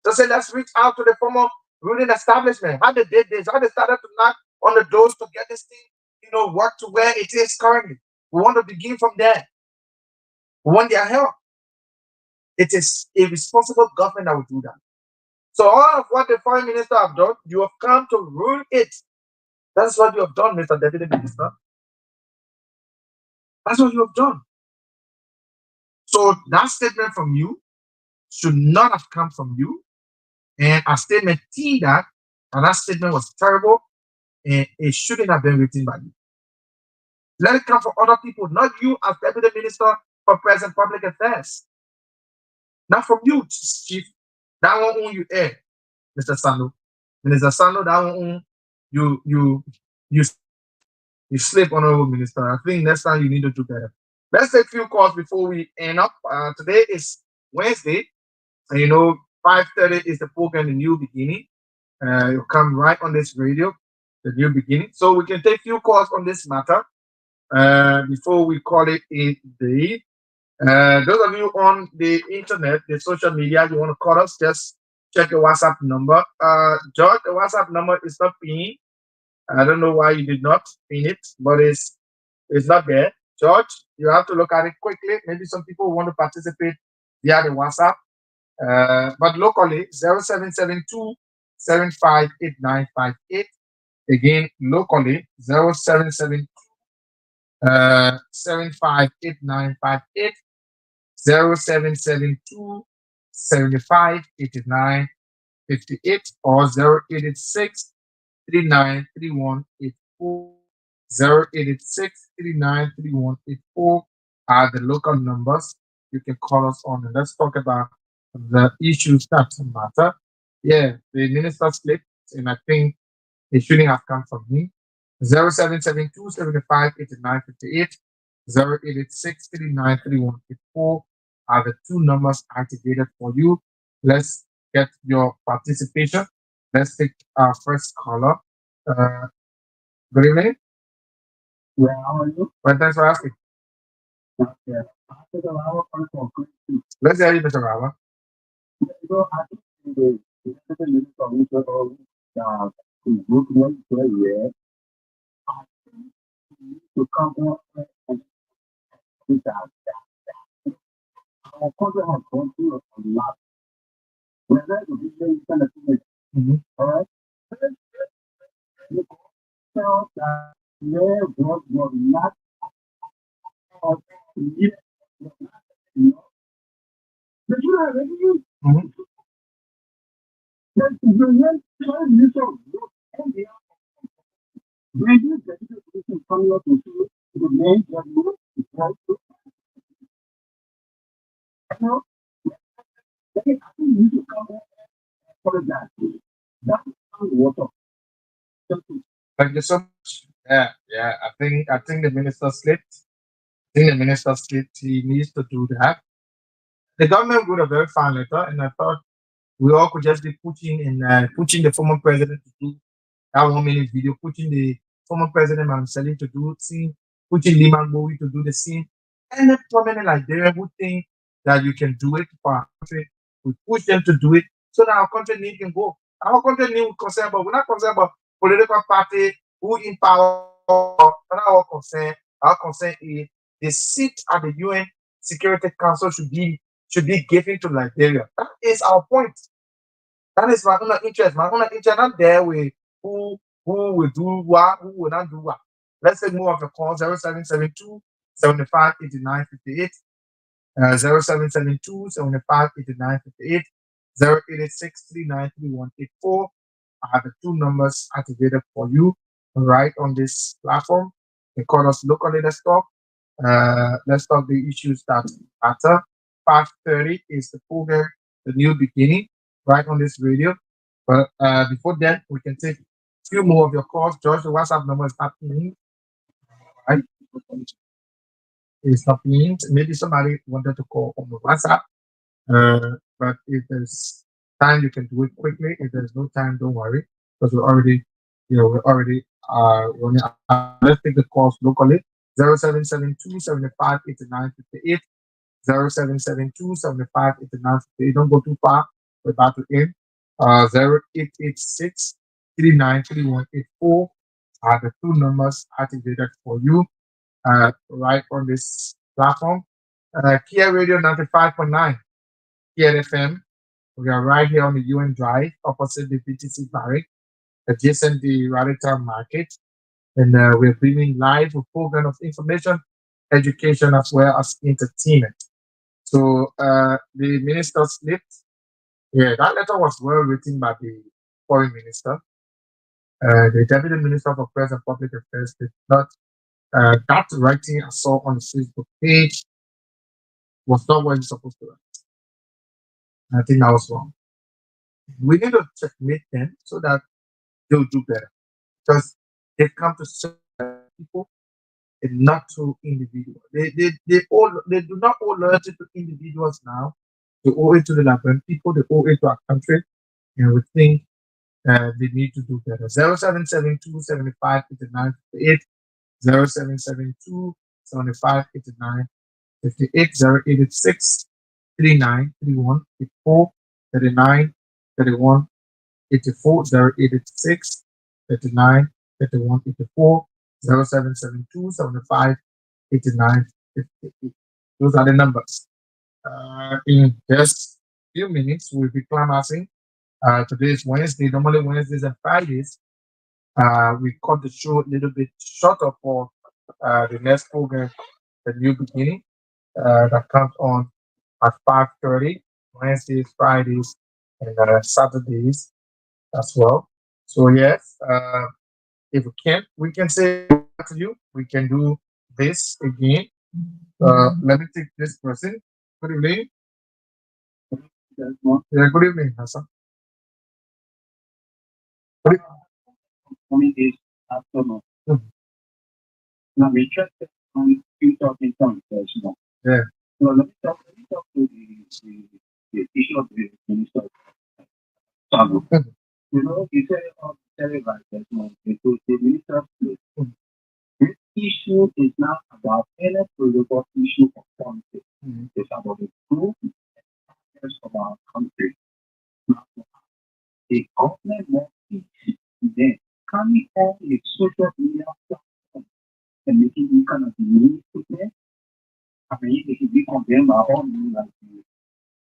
To say, let's reach out to the former ruling establishment. How they did this, how they started to knock on the doors to get this thing, work to where it is currently. We want to begin from there. We want their help. It is a responsible government that will do that. So all of what the foreign minister have done, you have come to rule it. That's what you have done, Mr. Deputy Minister. That's what you have done. So that statement from you should not have come from you. And a statement that statement was terrible and it shouldn't have been written by you. Let it come from other people, not you as Deputy Minister for Press and Public Affairs. Not from you, Chief. That one own you Mr. Sando. Minister Sando, that one own you slip, Honorable Minister. I think next time you need to do better. Let's take a few calls before we end up. Today is Wednesday. And 5:30 is the program, The New Beginning. It'll come right on this radio, The New Beginning. So we can take few calls on this matter before we call it a day. Those of you on the internet, the social media, you want to call us, just check the WhatsApp number. George, the WhatsApp number is not pinned. I don't know why you did not pin it, but it's not there. George, you have to look at it quickly. Maybe some people want to participate via the WhatsApp. But locally, 0772 758958. Again, locally, 0772 758958. 0772 758958 or 086 393184. 086 393184 are the local numbers you can call us on, and let's talk about the issues that matter. Yeah, the minister slipped, and I think it shouldn't have come from me. 0772 758958, 086 393184 are the two numbers activated for you. Let's get your participation. Let's take our first caller. Uh, Good evening. Yeah, how are you? Well, thanks for asking. Yeah. I think a lot of people agree. Let's hear you, Mr. Rama. I think the little commission of to good one player to come up and do that. Our country has gone through a lot. When I was really kind of thing, all right, you tell that there was not of you know, but you know, you just when you so good, when you get to the coming up to the name that you want to know, I think you should come up for that. That's what up. Thank you so much. Yeah, yeah. I think the minister slipped. I think the minister slipped. He needs to do that. The government wrote a very fine letter, and I thought we all could just be pushing the former president to do that 1 minute video, pushing the former president Mamseli to do the scene, pushing Liman Bowie to do the scene. And the prominent Nigerian who think that you can do it for our country, we push them to do it so that our country need can go. Our country need we concerned, but we're not concerned about political party who in power. Not our concern. Our concern is the seat at the UN Security Council should be given to Liberia. That is our point. That is my own interest. My own interest not there with who will do what, who will not do what. Let's take more of the call 0772 75 89 58, 0772 75 89 58, 086 393184 are the two numbers activated for you right on this platform. You can call us locally. Let's talk the issues that matter. 5:30 is the program, The New Beginning, right on this radio. But before then, we can take a few more of your calls. George, the WhatsApp number is not in, right? It's not in. Maybe somebody wanted to call on the WhatsApp. But if there's time, you can do it quickly. If there's no time, don't worry, because we're already running out of time. Let's take the calls locally. 0772 75 89 58. 0772 75 89 58. Don't go too far. We're about to end. 0886 393184 are the two numbers activated for you right on this platform. Kia Radio 95.9, Kia FM. We are right here on the UN Drive, opposite the BTC Barrack, adjacent the Radical Market. And we're bringing live a program of information, education, as well as entertainment. So the minister slipped. Yeah, that letter was well written by the foreign minister. The deputy minister for press and public affairs did not. That writing I saw on the Facebook page was not what he's supposed to write. I think that was wrong. We need to checkmate them so that they'll do better because they've come to serve people and not to individuals. They do not owe loyalty to individuals now. They owe it to the Liberian people. They owe it to our country, and we think they need to do better. 0772 75 89 58, 0772 75 89 58, 086 39 31 84 39 31 84, 086 39 31 84, 0772 75 89 58. Those are the numbers. In just few minutes, we'll be climaxing. Today is Wednesday. Normally Wednesdays and Fridays, we cut the show a little bit shorter for the next program, the new beginning, that comes on at 5:30, Wednesdays, Fridays, and Saturdays as well. So yes, if we can say to you, we can do this again. Let me take this person. Good evening. Yeah, good evening, Hassan. Good Coming days afternoon. Now we check on few talking points as well. Yeah. So let me talk to the issue of the minister. Sago. You know, he said on televised as well, because the minister this issue is not about any political issue of politics. It's about the true of our country. Now, the government wants peace. Then coming on a social media platform and making this kind of news statement, I mean, it should be condemned by all means. Like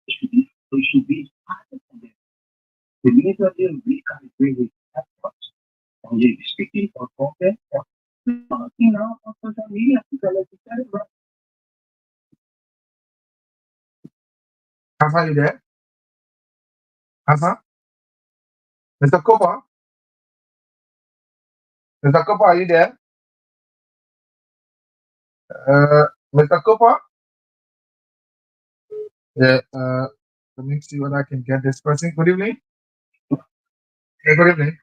it should be started from them. The minister didn't recalibrate his efforts. And he's speaking for content or you know, on social media because like you said, right? Hassan, you there? Hassan? Mr. Cooper? Mr. Cooper, are you there? Mr. Cooper? Yeah, let me see whether I can get this person. Good evening. Yeah, good evening.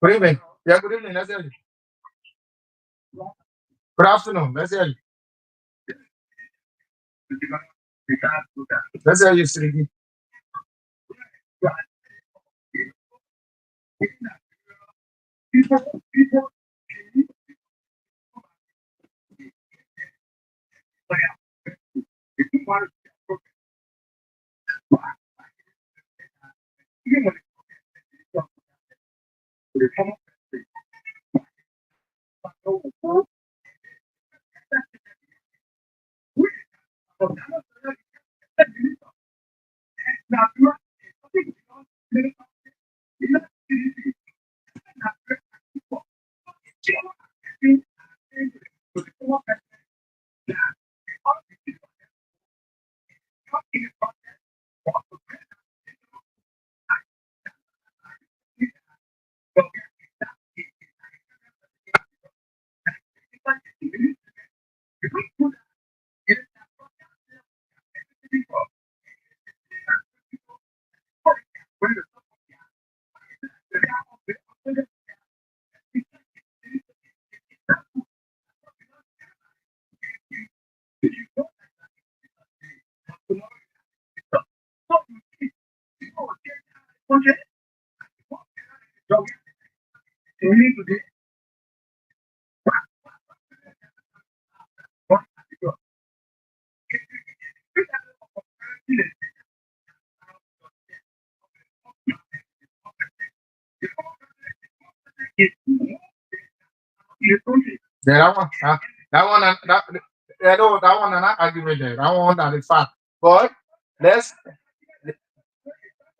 Good evening. Yeah, good evening. Let's hear you. Good afternoon. Let's hear you. Let's hear you, Srigi. Yeah, that one, yeah, no, that one, not argument there. That one, that is fact. But let's,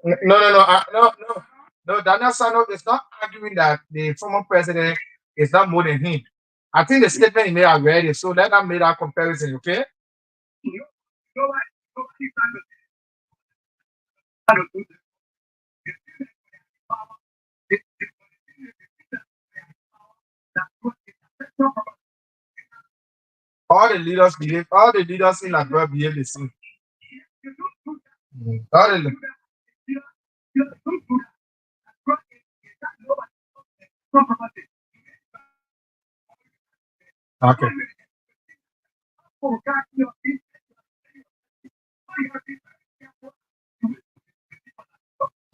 no. Daniel Sano is not arguing that the former president is not more than him. I think the statement he made already. So let them make that comparison, okay? All the leaders in Liberia behave the same. All the, okay.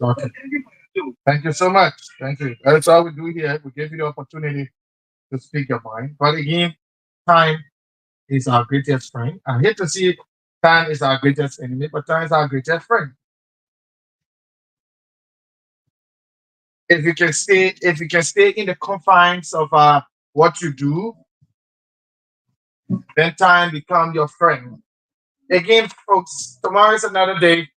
Okay. Thank you so much. Thank you. That's all we do here. We give you the opportunity to speak your mind. But again, time is our greatest friend. I hate to see time is our greatest enemy, but time is our greatest friend. If you can stay in the confines of what you do, then time become your friend. Again, folks, tomorrow is another day.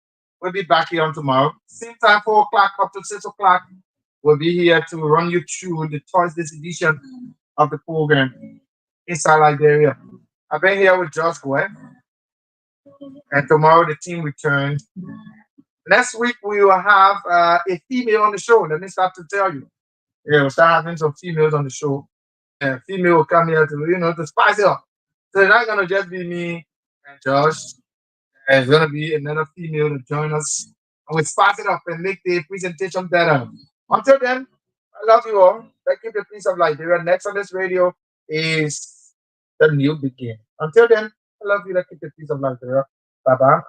We'll be back here on tomorrow. Same time, 4 o'clock up to 6 o'clock. We'll be here to run you through the Thursday's edition of the program inside Liberia. I've been here with Josh Gwen, and tomorrow the team returns. Next week we will have a female on the show. Let me start to tell you. Yeah, we'll start having some females on the show. And female will come here to to spice it up. So it's not gonna just be me and Josh. There's gonna be another female to join us. And we spice it up and make the presentation better. Until then, I love you all. Thank you, the Peace of Liberia. Next on this radio is the new begin. Until then, I love you. Let's keep the peace of Liberia. Bye bye.